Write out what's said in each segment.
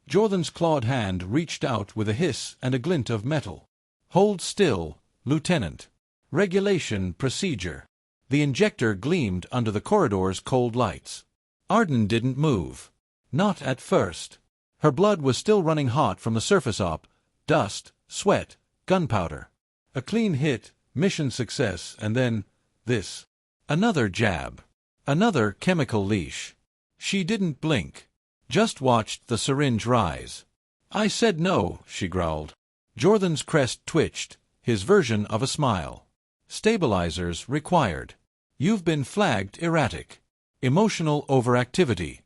Jordan's clawed hand reached out with a hiss and a glint of metal. "Hold still, Lieutenant. Regulation procedure." The injector gleamed under the corridor's cold lights. Arden didn't move. Not at first. Her blood was still running hot from the surface op, dust, sweat, gunpowder. A clean hit, mission success, and then this. Another jab. Another chemical leash. She didn't blink. Just watched the syringe rise. "I said no," she growled. Jordan's crest twitched, his version of a smile. "Stabilizers required. You've been flagged erratic. Emotional overactivity."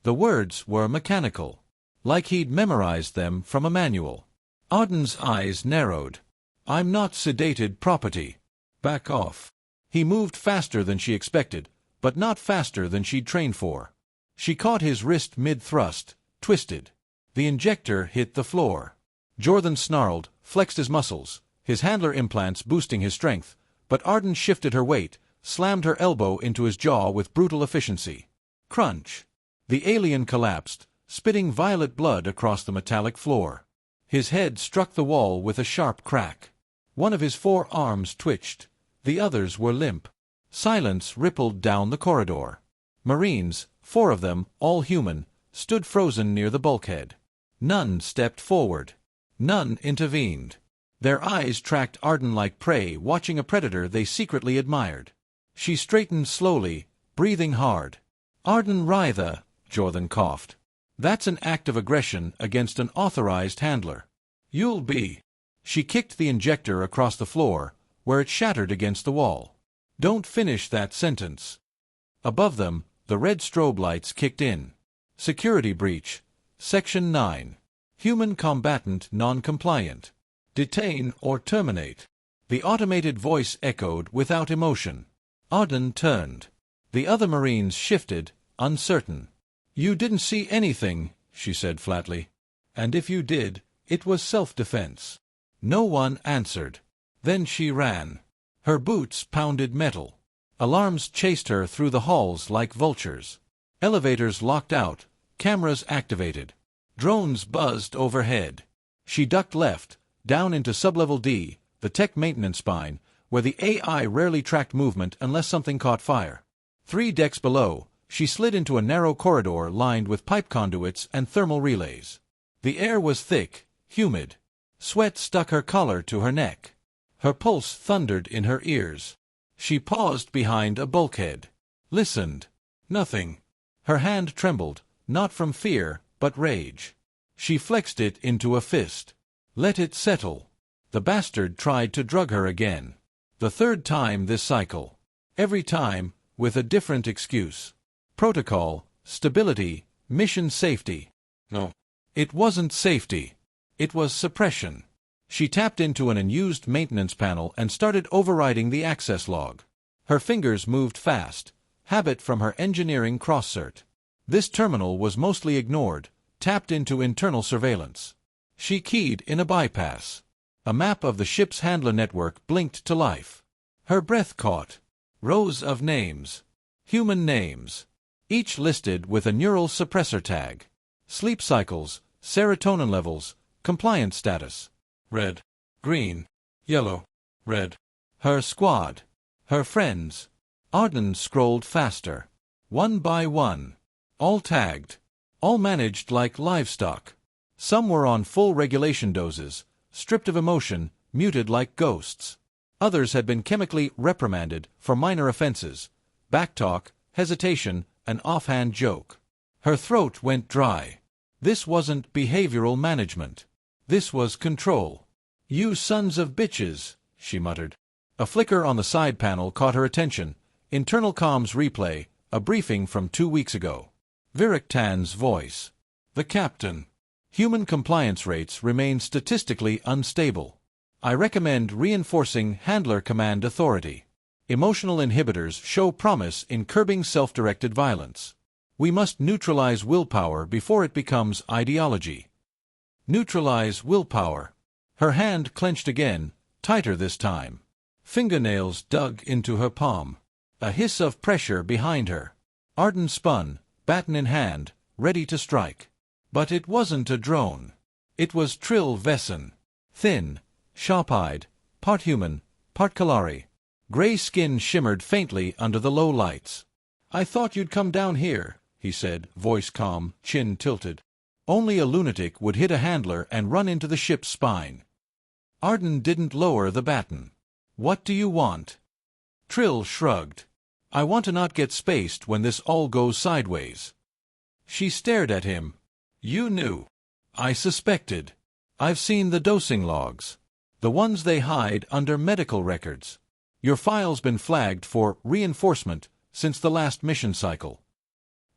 The words were mechanical, like he'd memorized them from a manual. Arden's eyes narrowed. "I'm not sedated property. Back off." He moved faster than she expected, but not faster than she'd trained for. She caught his wrist mid-thrust, twisted. The injector hit the floor. Jordan snarled, flexed his muscles, his handler implants boosting his strength, but Arden shifted her weight, slammed her elbow into his jaw with brutal efficiency. Crunch. The alien collapsed, spitting violet blood across the metallic floor. His head struck the wall with a sharp crack. One of his 4 arms twitched. The others were limp. Silence rippled down the corridor. Marines, 4 of them, all human, stood frozen near the bulkhead. None stepped forward. None intervened. Their eyes tracked Arden like prey watching a predator they secretly admired. She straightened slowly, breathing hard. "Arden Rytha," Jordan coughed. "That's an act of aggression against an authorized handler. You'll be." She kicked the injector across the floor, where it shattered against the wall. "Don't finish that sentence." Above them, the red strobe lights kicked in. Security breach. Section 9. Human combatant non-compliant. Detain or terminate. The automated voice echoed without emotion. Arden turned. The other Marines shifted, uncertain. "You didn't see anything," she said flatly. "And if you did, it was self-defense." No one answered. Then she ran. Her boots pounded metal. Alarms chased her through the halls like vultures. Elevators locked out, cameras activated. Drones buzzed overhead. She ducked left, down into sublevel D, the tech maintenance spine, where the AI rarely tracked movement unless something caught fire. 3 decks below, she slid into a narrow corridor lined with pipe conduits and thermal relays. The air was thick, humid. Sweat stuck her collar to her neck. Her pulse thundered in her ears. She paused behind a bulkhead. Listened. Nothing. Her hand trembled, not from fear, but rage. She flexed it into a fist. Let it settle. The bastard tried to drug her again. The 3rd time this cycle. Every time, with a different excuse. Protocol, stability, mission safety. No. It wasn't safety. It was suppression. She tapped into an unused maintenance panel and started overriding the access log. Her fingers moved fast, habit from her engineering cross-cert. This terminal was mostly ignored, tapped into internal surveillance. She keyed in a bypass. A map of the ship's handler network blinked to life. Her breath caught. Rows of names. Human names. Each listed with a neural suppressor tag. Sleep cycles, serotonin levels, compliance status. Red, green, yellow, red. Her squad. Her friends. Arden scrolled faster. 1 by 1. All tagged. All managed like livestock. Some were on full regulation doses, stripped of emotion, muted like ghosts. Others had been chemically reprimanded for minor offenses. Backtalk, hesitation, an offhand joke. Her throat went dry. This wasn't behavioral management. This was control. "You sons of bitches," she muttered. A flicker on the side panel caught her attention. Internal comms replay, a briefing from 2 weeks ago. Viraktan's voice. "The captain. Human compliance rates remain statistically unstable. I recommend reinforcing handler command authority. Emotional inhibitors show promise in curbing self-directed violence. We must neutralize willpower before it becomes ideology." Neutralize willpower. Her hand clenched again, tighter this time. Fingernails dug into her palm. A hiss of pressure behind her. Arden spun, baton in hand, ready to strike. But it wasn't a drone. It was Trill Vesson. Thin, sharp-eyed, part human, part Kalari. Gray skin shimmered faintly under the low lights. "I thought you'd come down here," he said, voice calm, chin tilted. Only a lunatic would hit a handler and run into the ship's spine. Arden didn't lower the baton. "What do you want?" Trill shrugged. "I want to not get spaced when this all goes sideways." She stared at him. "You knew." "I suspected. I've seen the dosing logs. The ones they hide under medical records. Your file's been flagged for reinforcement since the last mission cycle.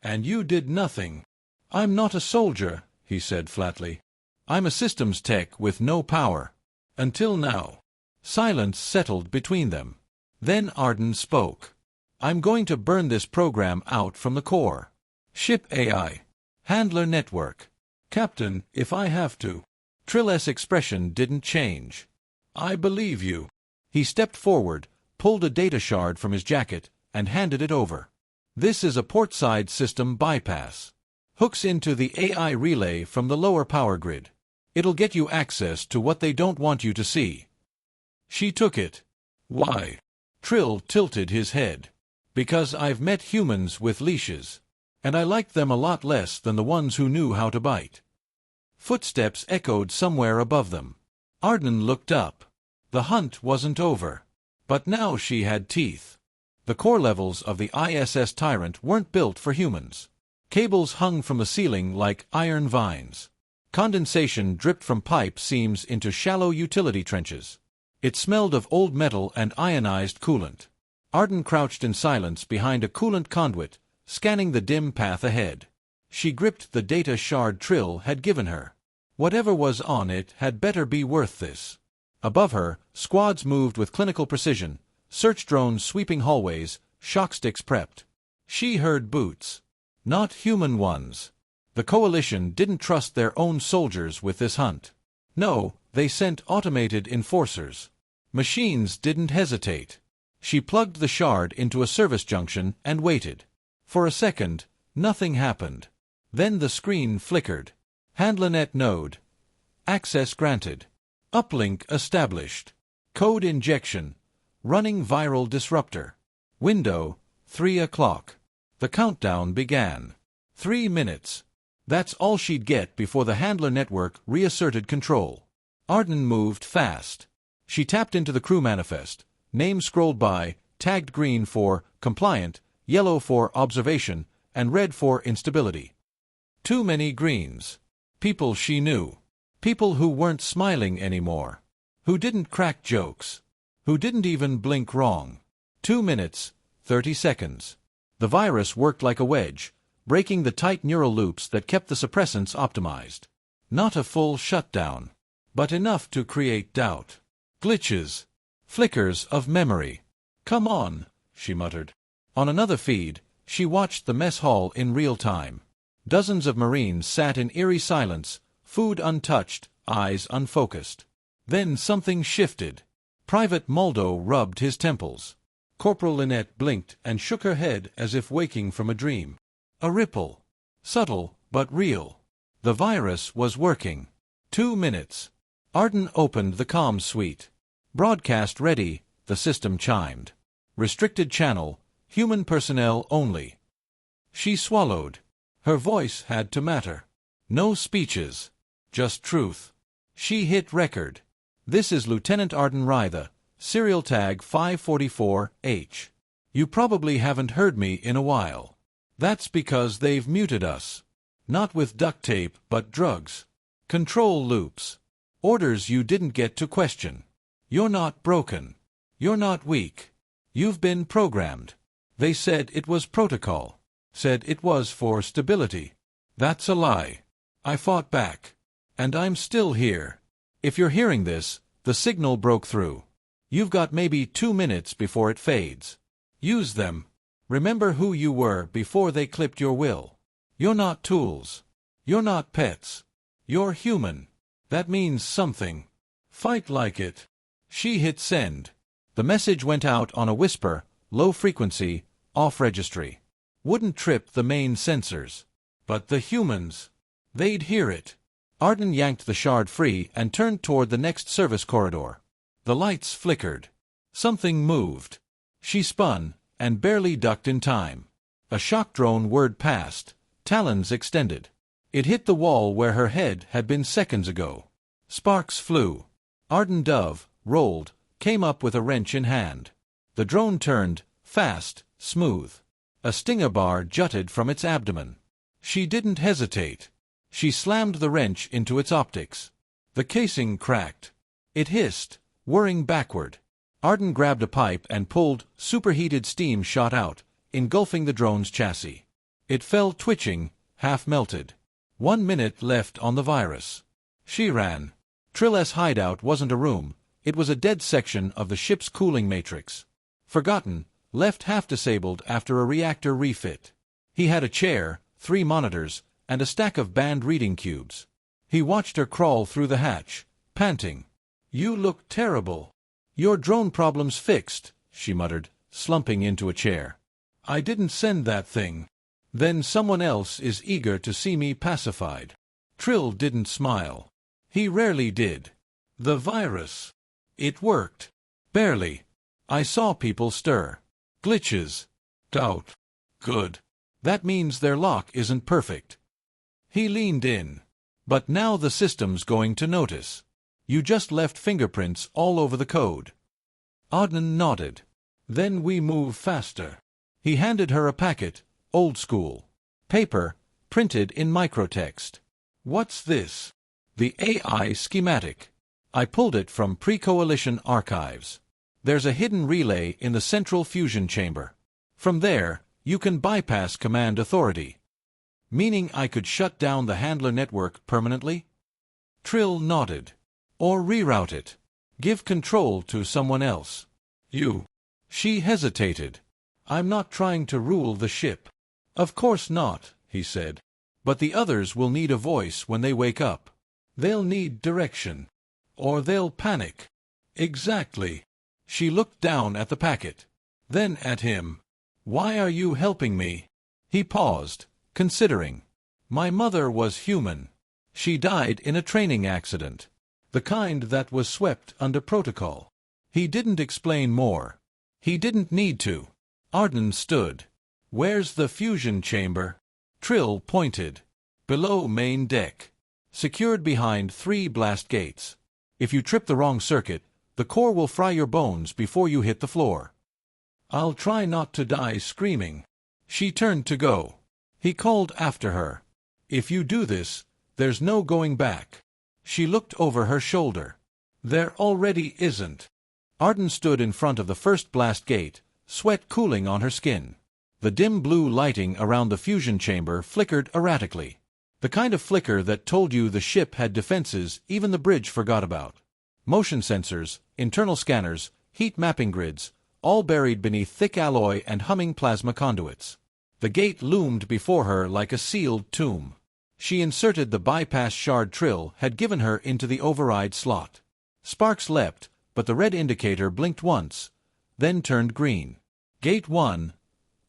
And you did nothing." "I'm not a soldier," he said flatly. "I'm a systems tech with no power. Until now." Silence settled between them. Then Arden spoke. "I'm going to burn this program out from the core. Ship AI. Handler network. Captain, if I have to." Trill's expression didn't change. "I believe you." He stepped forward, pulled a data shard from his jacket, and handed it over. "This is a portside system bypass. Hooks into the AI relay from the lower power grid. It'll get you access to what they don't want you to see." She took it. "Why?" Trill tilted his head. "Because I've met humans with leashes. And I liked them a lot less than the ones who knew how to bite." Footsteps echoed somewhere above them. Arden looked up. The hunt wasn't over. But now she had teeth. The core levels of the ISS Tyrant weren't built for humans. Cables hung from the ceiling like iron vines. Condensation dripped from pipe seams into shallow utility trenches. It smelled of old metal and ionized coolant. Arden crouched in silence behind a coolant conduit, scanning the dim path ahead. She gripped the data shard Trill had given her. Whatever was on it had better be worth this. Above her, squads moved with clinical precision, search drones sweeping hallways, shock sticks prepped. She heard boots. Not human ones. The Coalition didn't trust their own soldiers with this hunt. No, they sent automated enforcers. Machines didn't hesitate. She plugged the shard into a service junction and waited. For a second, nothing happened. Then the screen flickered. HandlerNet node. Access granted. Uplink established. Code injection. Running viral disruptor. Window, 3 o'clock. The countdown began. 3 minutes. That's all she'd get before the handler network reasserted control. Arden moved fast. She tapped into the crew manifest. Name scrolled by, tagged green for compliant, yellow for observation, and red for instability. Too many greens. People she knew. People who weren't smiling anymore. Who didn't crack jokes. Who didn't even blink wrong. 2 minutes, 30 seconds. The virus worked like a wedge, breaking the tight neural loops that kept the suppressants optimized. Not a full shutdown, but enough to create doubt. Glitches. Flickers of memory. "Come on," she muttered. On another feed, she watched the mess hall in real time. Dozens of Marines sat in eerie silence, food untouched, eyes unfocused. Then something shifted. Private Moldo rubbed his temples. Corporal Lynette blinked and shook her head as if waking from a dream. A ripple. Subtle, but real. The virus was working. 2 minutes. Arden opened the comm suite. Broadcast ready, the system chimed. Restricted channel, human personnel only. She swallowed. Her voice had to matter. No speeches. Just truth. She hit record. "This is Lieutenant Arden Rytha, serial tag 544H. You probably haven't heard me in a while. That's because they've muted us. Not with duct tape, but drugs. Control loops. Orders you didn't get to question. You're not broken. You're not weak. You've been programmed. They said it was protocol. Said it was for stability. That's a lie. I fought back. And I'm still here. If you're hearing this, the signal broke through. You've got maybe 2 minutes before it fades. Use them. Remember who you were before they clipped your will. You're not tools. You're not pets. You're human. That means something. Fight like it." She hit send. The message went out on a whisper, low frequency, off registry. Wouldn't trip the main sensors. But the humans. They'd hear it. Arden yanked the shard free and turned toward the next service corridor. The lights flickered. Something moved. She spun, and barely ducked in time. A shock drone whirred past, talons extended. It hit the wall where her head had been seconds ago. Sparks flew. Arden Dove, rolled, came up with a wrench in hand. The drone turned, fast, smooth. A stinger bar jutted from its abdomen. She didn't hesitate. She slammed the wrench into its optics. The casing cracked. It hissed, whirring backward. Arden grabbed a pipe and pulled. Superheated steam shot out, engulfing the drone's chassis. It fell twitching, half-melted. 1 minute left on the virus. She ran. Trill's hideout wasn't a room. It was a dead section of the ship's cooling matrix. Forgotten, left half-disabled after a reactor refit. He had a chair, 3 monitors, and a stack of band reading cubes. He watched her crawl through the hatch, panting. "You look terrible." "Your drone problem's fixed," she muttered, slumping into a chair. "I didn't send that thing." "Then someone else is eager to see me pacified." Trill didn't smile. He rarely did. "The virus. It worked. Barely. I saw people stir. Glitches. Doubt. Good. That means their lock isn't perfect." He leaned in. "But now the system's going to notice. You just left fingerprints all over the code." Arden nodded. "Then we move faster." He handed her a packet, old school. Paper, printed in microtext. "What's this?" "The AI schematic. I pulled it from pre-coalition archives. There's a hidden relay in the central fusion chamber. From there, you can bypass command authority." "Meaning I could shut down the handler network permanently?" Trill nodded. "Or reroute it. Give control to someone else." "You." She hesitated. "I'm not trying to rule the ship." "Of course not," he said. "But the others will need a voice when they wake up. They'll need direction. Or they'll panic." "Exactly." She looked down at the packet. Then at him. "Why are you helping me?" He paused, considering. "My mother was human. She died in a training accident. The kind that was swept under protocol." He didn't explain more. He didn't need to. Arden stood. "Where's the fusion chamber?" Trill pointed. "Below main deck. Secured behind 3 blast gates. If you trip the wrong circuit, the core will fry your bones before you hit the floor." "I'll try not to die screaming." She turned to go. He called after her. "If you do this, there's no going back." She looked over her shoulder. "There already isn't." Arden stood in front of the first blast gate, sweat cooling on her skin. The dim blue lighting around the fusion chamber flickered erratically. The kind of flicker that told you the ship had defenses even the bridge forgot about. Motion sensors, internal scanners, heat mapping grids, all buried beneath thick alloy and humming plasma conduits. The gate loomed before her like a sealed tomb. She inserted the bypass shard Trill had given her into the override slot. Sparks leapt, but the red indicator blinked once, then turned green. Gate 1.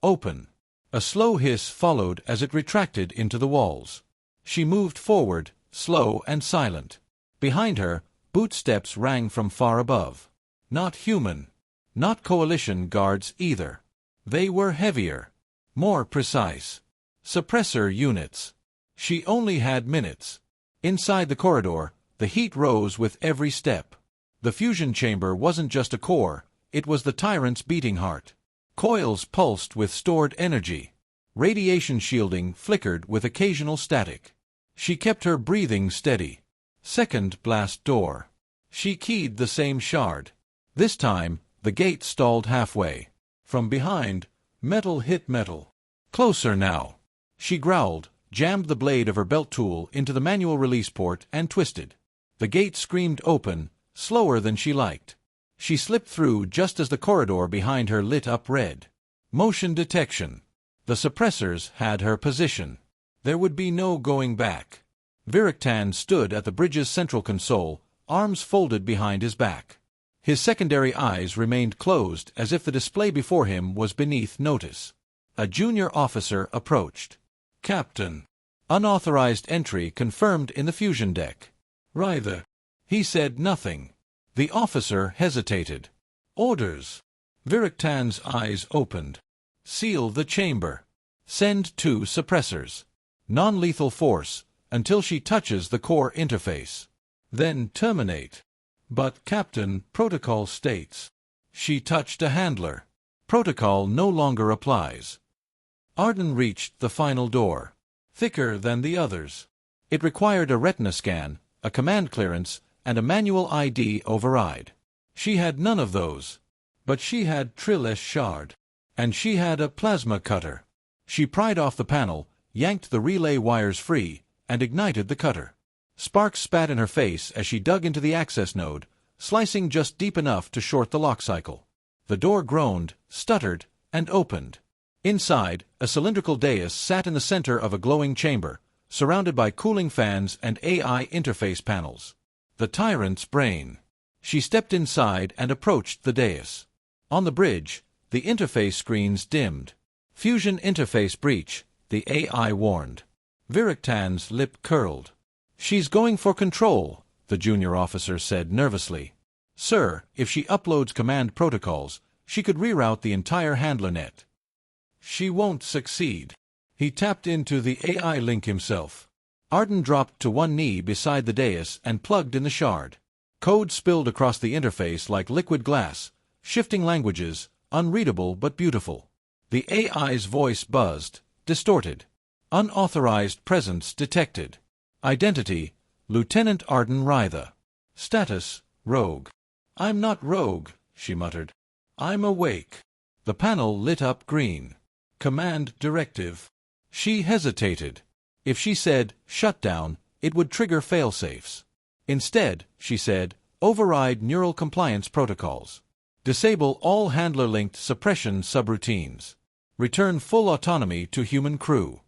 Open. A slow hiss followed as it retracted into the walls. She moved forward, slow and silent. Behind her, boot steps rang from far above. Not human. Not coalition guards either. They were heavier. More precise. Suppressor units. She only had minutes. Inside the corridor, the heat rose with every step. The fusion chamber wasn't just a core, it was the tyrant's beating heart. Coils pulsed with stored energy. Radiation shielding flickered with occasional static. She kept her breathing steady. Second blast door. She keyed the same shard. This time, the gate stalled halfway. From behind, metal hit metal. Closer now. She growled, jammed the blade of her belt tool into the manual release port and twisted. The gate screamed open, slower than she liked. She slipped through just as the corridor behind her lit up red. Motion detection. The suppressors had her position. There would be no going back. Viraktan stood at the bridge's central console, arms folded behind his back. His secondary eyes remained closed as if the display before him was beneath notice. A junior officer approached. "Captain." Unauthorized entry confirmed in the fusion deck. Ryther. He said nothing. The officer hesitated. Orders. Virictan's eyes opened. Seal the chamber. Send 2 suppressors. Non-lethal force, until she touches the core interface. Then terminate. But, Captain, protocol states. She touched a handler. Protocol no longer applies. Arden reached the final door. Thicker than the others. It required a retina scan, a command clearance, and a manual ID override. She had none of those. But she had Trill-S shard. And she had a plasma cutter. She pried off the panel, yanked the relay wires free, and ignited the cutter. Sparks spat in her face as she dug into the access node, slicing just deep enough to short the lock cycle. The door groaned, stuttered, and opened. Inside, a cylindrical dais sat in the center of a glowing chamber, surrounded by cooling fans and AI interface panels. The tyrant's brain. She stepped inside and approached the dais. On the bridge, the interface screens dimmed. Fusion interface breach, the AI warned. Virictan's lip curled. She's going for control, the junior officer said nervously. Sir, if she uploads command protocols, she could reroute the entire handler net. She won't succeed. He tapped into the AI link himself. Arden dropped to one knee beside the dais and plugged in the shard. Code spilled across the interface like liquid glass, shifting languages, unreadable but beautiful. The AI's voice buzzed, distorted. Unauthorized presence detected. Identity, Lieutenant Arden Ryther. Status, rogue. I'm not rogue, she muttered. I'm awake. The panel lit up green. Command directive. She hesitated. If she said, shut down, it would trigger failsafes. Instead, she said, override neural compliance protocols. Disable all handler-linked suppression subroutines. Return full autonomy to human crew.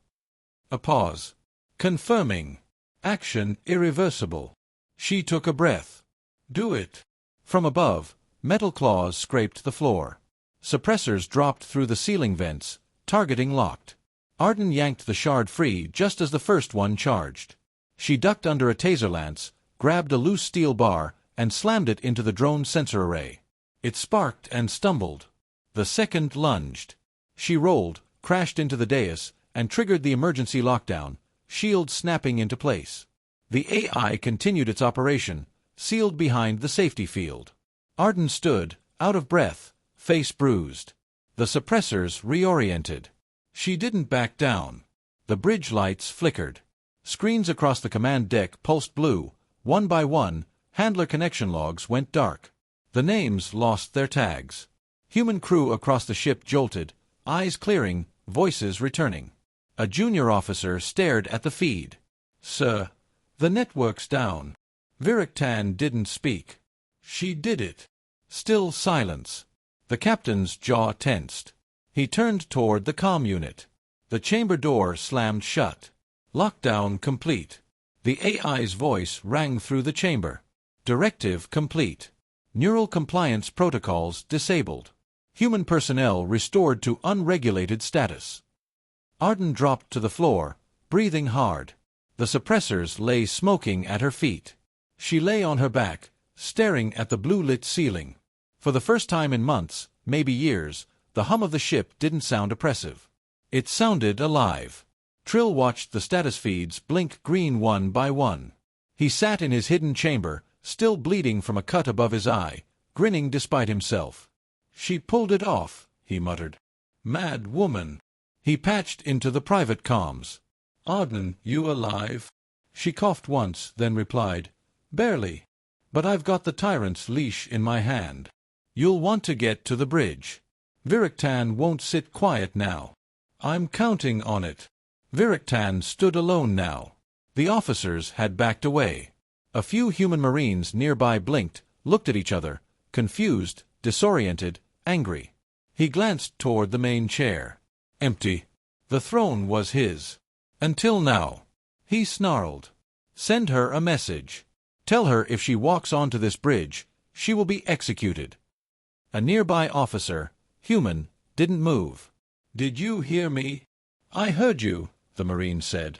A pause. Confirming. Action irreversible. She took a breath. Do it. From above, metal claws scraped the floor. Suppressors dropped through the ceiling vents, targeting locked. Arden yanked the shard free just as the first one charged. She ducked under a taser lance, grabbed a loose steel bar, and slammed it into the drone sensor array. It sparked and stumbled. The second lunged. She rolled, crashed into the dais, and triggered the emergency lockdown, shield snapping into place. The AI continued its operation, sealed behind the safety field. Arden stood, out of breath, face bruised. The suppressors reoriented. She didn't back down. The bridge lights flickered. Screens across the command deck pulsed blue. One by one, handler connection logs went dark. The names lost their tags. Human crew across the ship jolted, eyes clearing, voices returning. A junior officer stared at the feed. Sir, the network's down. Virictan didn't speak. She did it. Still silence. The captain's jaw tensed. He turned toward the comm unit. The chamber door slammed shut. Lockdown complete. The AI's voice rang through the chamber. Directive complete. Neural compliance protocols disabled. Human personnel restored to unregulated status. Arden dropped to the floor, breathing hard. The suppressors lay smoking at her feet. She lay on her back, staring at the blue-lit ceiling. For the first time in months, maybe years, the hum of the ship didn't sound oppressive. It sounded alive. Trill watched the status feeds blink green one by one. He sat in his hidden chamber, still bleeding from a cut above his eye, grinning despite himself. She pulled it off, he muttered. Mad woman. He patched into the private comms. Arden, you alive? She coughed once, then replied, Barely. But I've got the tyrant's leash in my hand. You'll want to get to the bridge. Virictan won't sit quiet now. I'm counting on it. Virictan stood alone now. The officers had backed away. A few human marines nearby blinked, looked at each other, confused, disoriented, angry. He glanced toward the main chair. Empty. The throne was his. Until now. He snarled. Send her a message. Tell her if she walks onto this bridge, she will be executed. A nearby officer, human, didn't move. Did you hear me? I heard you, the Marine said.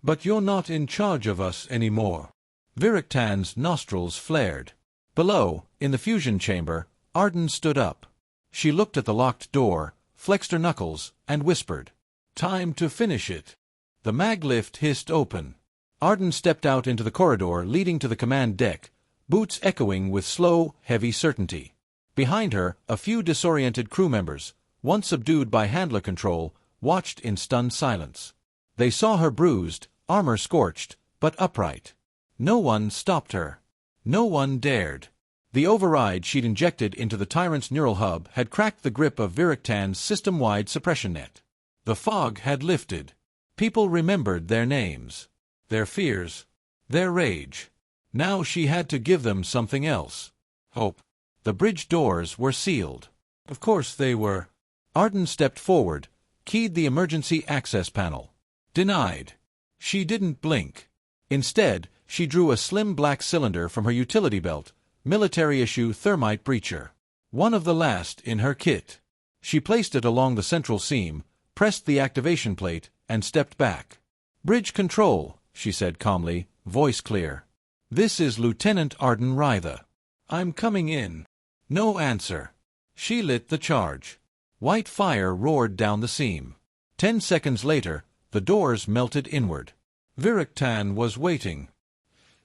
But you're not in charge of us anymore. Virictan's nostrils flared. Below, in the fusion chamber, Arden stood up. She looked at the locked door, flexed her knuckles, and whispered, "Time to finish it." The mag lift hissed open. Arden stepped out into the corridor leading to the command deck, boots echoing with slow, heavy certainty. Behind her, a few disoriented crew members, once subdued by handler control, watched in stunned silence. They saw her bruised, armor scorched, but upright. No one stopped her. No one dared. The override she'd injected into the tyrant's neural hub had cracked the grip of Virictan's system-wide suppression net. The fog had lifted. People remembered their names, their fears, their rage. Now she had to give them something else. Hope. The bridge doors were sealed. Of course they were. Arden stepped forward, keyed the emergency access panel. Denied. She didn't blink. Instead, she drew a slim black cylinder from her utility belt, military-issue thermite breacher. One of the last in her kit. She placed it along the central seam, pressed the activation plate, and stepped back. "Bridge control," she said calmly, voice clear. "This is Lieutenant Arden Rytha. I'm coming in." No answer. She lit the charge. White fire roared down the seam. 10 seconds later, the doors melted inward. Virictan was waiting.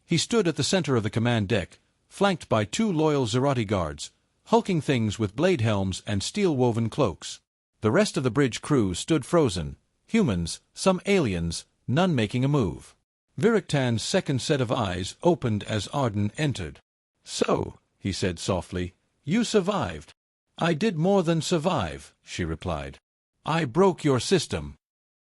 He stood at the center of the command deck, flanked by 2 loyal Xarati guards, hulking things with blade helms and steel-woven cloaks. The rest of the bridge crew stood frozen, humans, some aliens, none making a move. Virictan's second set of eyes opened as Arden entered. "So," he said softly, "you survived." "I did more than survive," she replied. "I broke your system."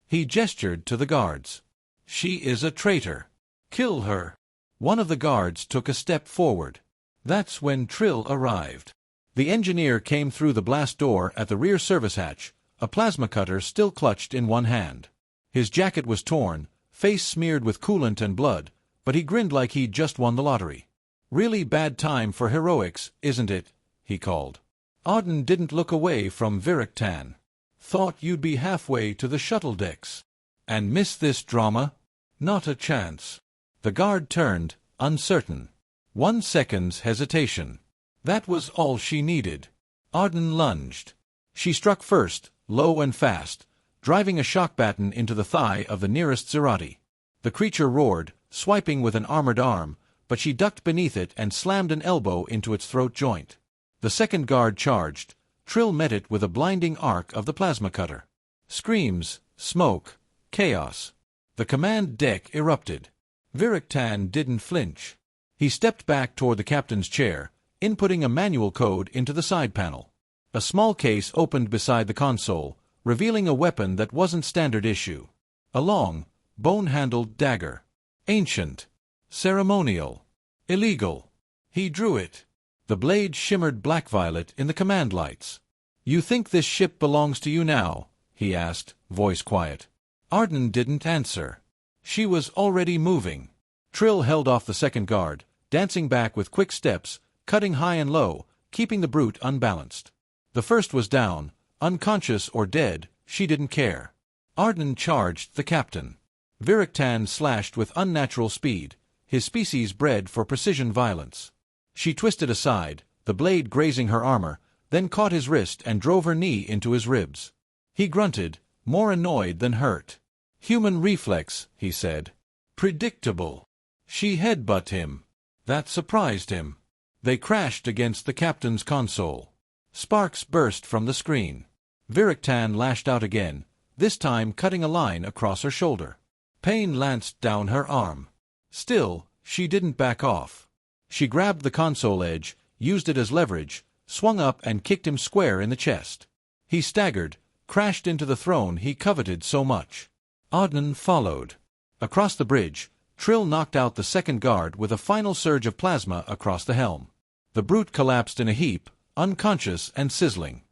He gestured to the guards. "She is a traitor. Kill her." One of the guards took a step forward. That's when Trill arrived. The engineer came through the blast door at the rear service hatch, a plasma cutter still clutched in one hand. His jacket was torn, face smeared with coolant and blood, but he grinned like he'd just won the lottery. "Really bad time for heroics, isn't it?" he called. Arden didn't look away from Virictan. "Thought you'd be halfway to the shuttle decks. And miss this drama? Not a chance." The guard turned, uncertain. 1 second's hesitation. That was all she needed. Arden lunged. She struck first, low and fast, driving a shock baton into the thigh of the nearest Xarati. The creature roared, swiping with an armored arm, but she ducked beneath it and slammed an elbow into its throat joint. The second guard charged. Trill met it with a blinding arc of the plasma cutter. Screams, smoke, chaos. The command deck erupted. Virictan didn't flinch. He stepped back toward the captain's chair, inputting a manual code into the side panel. A small case opened beside the console, revealing a weapon that wasn't standard issue. A long, bone-handled dagger. Ancient. Ceremonial. Illegal. He drew it. The blade shimmered black-violet in the command lights. "You think this ship belongs to you now?" he asked, voice quiet. Arden didn't answer. She was already moving. Trill held off the second guard, dancing back with quick steps, cutting high and low, keeping the brute unbalanced. The first was down, unconscious or dead, she didn't care. Arden charged the captain. Virictan slashed with unnatural speed, his species bred for precision violence. She twisted aside, the blade grazing her armor, then caught his wrist and drove her knee into his ribs. He grunted, more annoyed than hurt. "Human reflex," he said. "Predictable." She headbutted him. That surprised him. They crashed against the captain's console. Sparks burst from the screen. Virictan lashed out again, this time cutting a line across her shoulder. Pain lanced down her arm. Still, she didn't back off. She grabbed the console edge, used it as leverage, swung up and kicked him square in the chest. He staggered, crashed into the throne he coveted so much. Arden followed. Across the bridge, Trill knocked out the second guard with a final surge of plasma across the helm. The brute collapsed in a heap, unconscious and sizzling.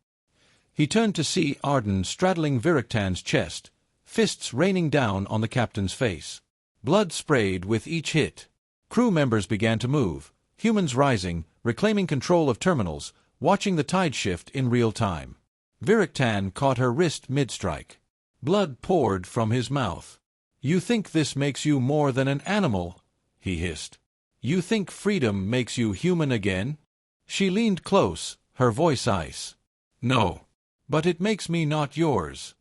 He turned to see Arden straddling Virictan's chest, fists raining down on the captain's face. Blood sprayed with each hit. Crew members began to move, humans rising, reclaiming control of terminals, watching the tide shift in real time. Virictan caught her wrist mid-strike. Blood poured from his mouth. You think this makes you more than an animal? He hissed. You think freedom makes you human again? She leaned close, her voice ice. No. But it makes me not yours.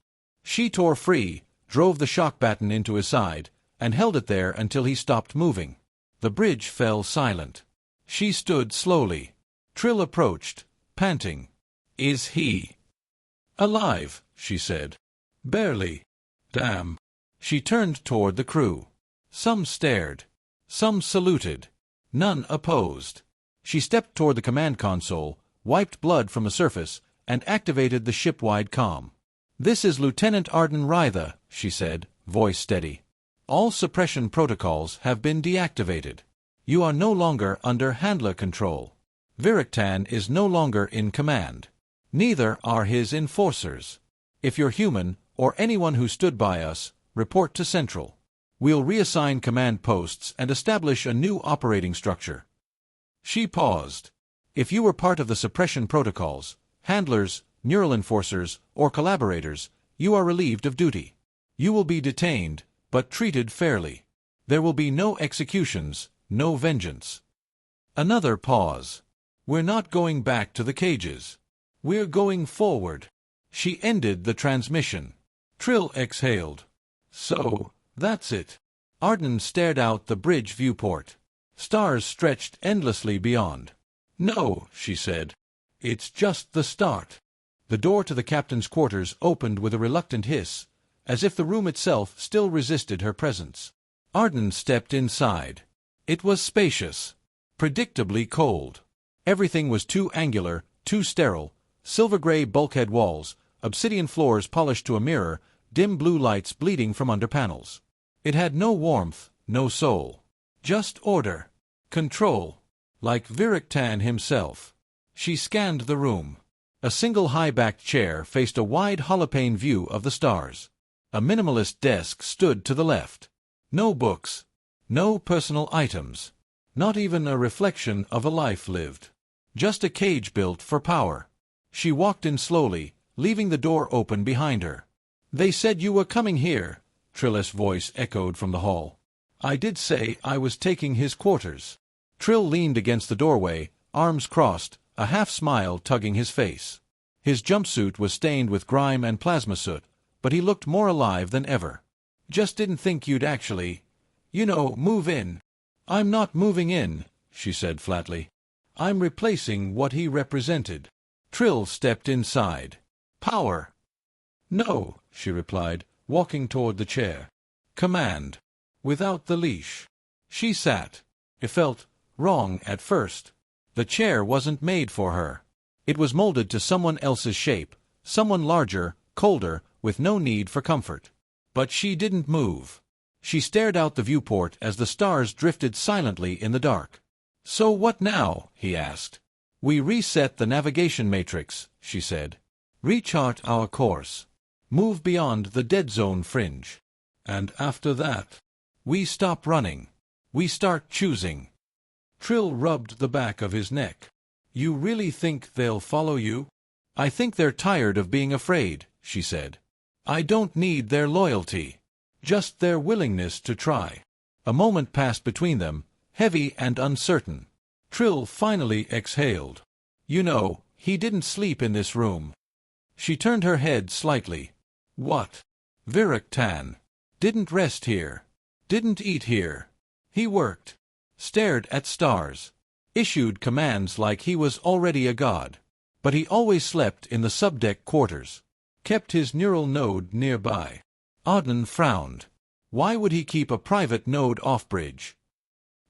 She tore free, drove the shock baton into his side, and held it there until he stopped moving. The bridge fell silent. She stood slowly. Trill approached, panting. Is he alive? She said. Barely. Damn. She turned toward the crew. Some stared. Some saluted. None opposed. She stepped toward the command console, wiped blood from the surface, and activated the ship-wide comm. This is Lieutenant Arden Rytha, she said, voice steady. All suppression protocols have been deactivated. You are no longer under handler control. Virictan is no longer in command. Neither are his enforcers. If you're human, or anyone who stood by us, report to Central. We'll reassign command posts and establish a new operating structure. She paused. If you were part of the suppression protocols, handlers, neural enforcers, or collaborators, you are relieved of duty. You will be detained, but treated fairly. There will be no executions, no vengeance. Another pause. We're not going back to the cages. We're going forward. She ended the transmission. Trill exhaled. So, that's it. Arden stared out the bridge viewport. Stars stretched endlessly beyond. No, she said. It's just the start. The door to the captain's quarters opened with a reluctant hiss, as if the room itself still resisted her presence. Arden stepped inside. It was spacious, predictably cold. Everything was too angular, too sterile, silver-gray bulkhead walls, obsidian floors polished to a mirror, dim blue lights bleeding from under panels. It had no warmth, no soul. Just order. Control. Like Virictan himself. She scanned the room. A single high-backed chair faced a wide holopane view of the stars. A minimalist desk stood to the left. No books. No personal items. Not even a reflection of a life lived. Just a cage built for power. She walked in slowly, leaving the door open behind her. They said you were coming here, Trill's voice echoed from the hall. I did say I was taking his quarters. Trill leaned against the doorway, arms crossed, a half-smile tugging his face. His jumpsuit was stained with grime and plasma soot, but he looked more alive than ever. Just didn't think you'd actually, move in. I'm not moving in, she said flatly. I'm replacing what he represented. Trill stepped inside. Power. No, she replied, walking toward the chair. Command. Without the leash. She sat. It felt wrong at first. The chair wasn't made for her. It was molded to someone else's shape, someone larger, colder, with no need for comfort. But she didn't move. She stared out the viewport as the stars drifted silently in the dark. So what now? He asked. We reset the navigation matrix, she said. Rechart our course. Move beyond the dead zone fringe. And after that, we stop running. We start choosing. Trill rubbed the back of his neck. You really think they'll follow you? I think they're tired of being afraid, she said. I don't need their loyalty. Just their willingness to try. A moment passed between them, heavy and uncertain. Trill finally exhaled. He didn't sleep in this room. She turned her head slightly. What? Virictan. Didn't rest here. Didn't eat here. He worked. Stared at stars. Issued commands like he was already a god. But he always slept in the subdeck quarters. Kept his neural node nearby. Arden frowned. Why would he keep a private node off-bridge?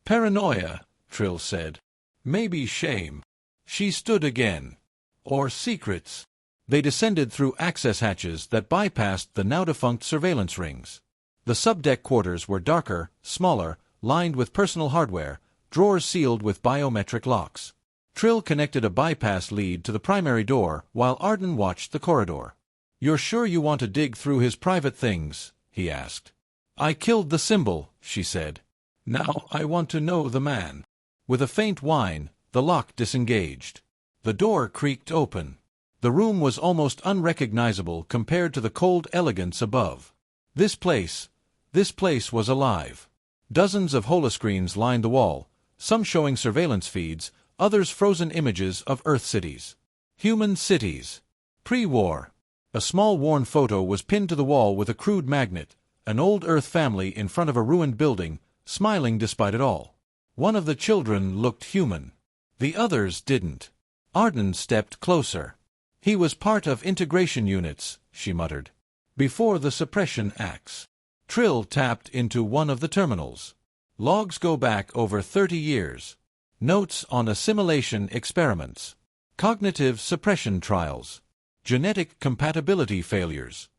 Paranoia, Trill said. Maybe shame. She stood again. Or secrets. They descended through access hatches that bypassed the now-defunct surveillance rings. The subdeck quarters were darker, smaller, lined with personal hardware, drawers sealed with biometric locks. Trill connected a bypass lead to the primary door while Arden watched the corridor. You're sure you want to dig through his private things? He asked. I killed the symbol, she said. Now I want to know the man. With a faint whine, the lock disengaged. The door creaked open. The room was almost unrecognizable compared to the cold elegance above. This place, This place was alive. Dozens of holoscreens lined the wall, some showing surveillance feeds, others frozen images of Earth cities. Human cities. Pre-war. A small worn photo was pinned to the wall with a crude magnet, an old Earth family in front of a ruined building, smiling despite it all. One of the children looked human. The others didn't. Arden stepped closer. He was part of integration units, she muttered. Before the suppression acts. Trill tapped into one of the terminals. Logs go back over 30 years. Notes on assimilation experiments. Cognitive suppression trials. Genetic compatibility failures.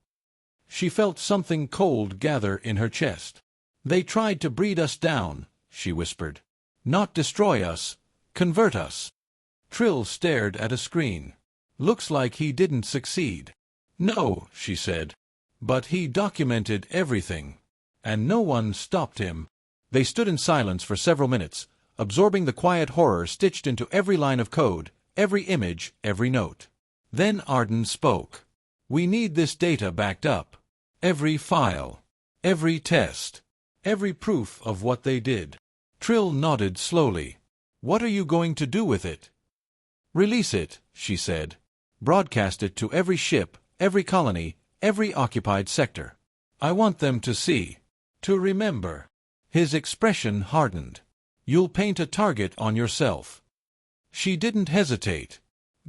She felt something cold gather in her chest. They tried to breed us down, she whispered. Not destroy us, convert us. Trill stared at a screen. Looks like he didn't succeed. No, she said. But he documented everything. And no one stopped him. They stood in silence for several minutes, absorbing the quiet horror stitched into every line of code, every image, every note. Then Arden spoke. We need this data backed up. Every file. Every test. Every proof of what they did. Trill nodded slowly. What are you going to do with it? Release it, she said. Broadcast it to every ship, every colony, every occupied sector. I want them to see. To remember. His expression hardened. You'll paint a target on yourself. She didn't hesitate.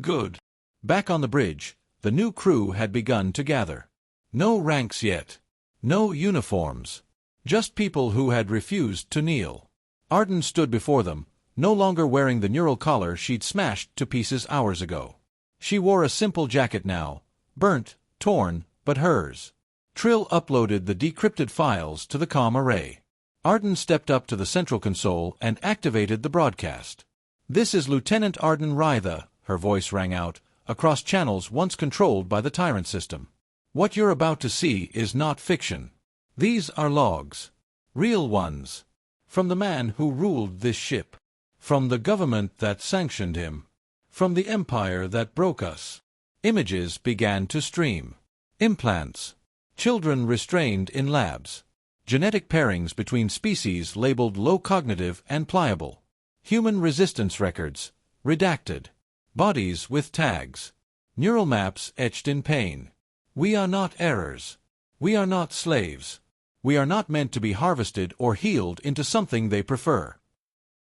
Good. Back on the bridge, the new crew had begun to gather. No ranks yet. No uniforms. Just people who had refused to kneel. Arden stood before them, no longer wearing the neural collar she'd smashed to pieces hours ago. She wore a simple jacket now, burnt, torn, but hers. Trill uploaded the decrypted files to the comm array. Arden stepped up to the central console and activated the broadcast. This is Lieutenant Arden Rytha, her voice rang out, across channels once controlled by the Tyrant system. What you're about to see is not fiction. These are logs. Real ones. From the man who ruled this ship. From the government that sanctioned him. From the empire that broke us. Images began to stream. Implants. Children restrained in labs. Genetic pairings between species labeled low cognitive and pliable. Human resistance records. Redacted. Bodies with tags. Neural maps etched in pain. We are not errors. We are not slaves. We are not meant to be harvested or healed into something they prefer.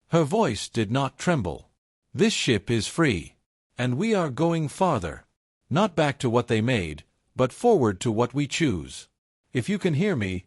Her voice did not tremble. This ship is free. And we are going farther. Not back to what they made, but forward to what we choose. If you can hear me,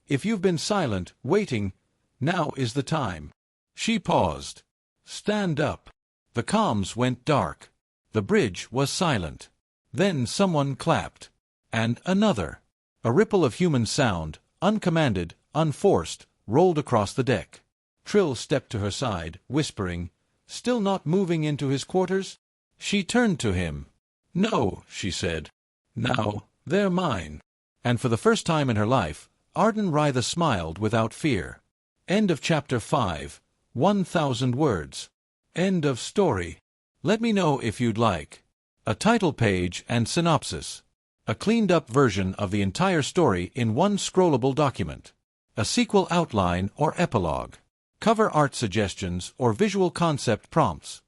if you've been silent, waiting, now is the time. She paused. Stand up. The comms went dark. The bridge was silent. Then someone clapped. And another. A ripple of human sound, uncommanded, unforced, rolled across the deck. Trill stepped to her side, whispering, still not moving into his quarters? She turned to him. No, she said. Now, they're mine. And for the first time in her life, Arden Rytha smiled without fear. End of Chapter 5, 1,000 words. End of story. Let me know if you'd like. A title page and synopsis. A cleaned-up version of the entire story in one scrollable document. A sequel outline or epilogue. Cover art suggestions or visual concept prompts.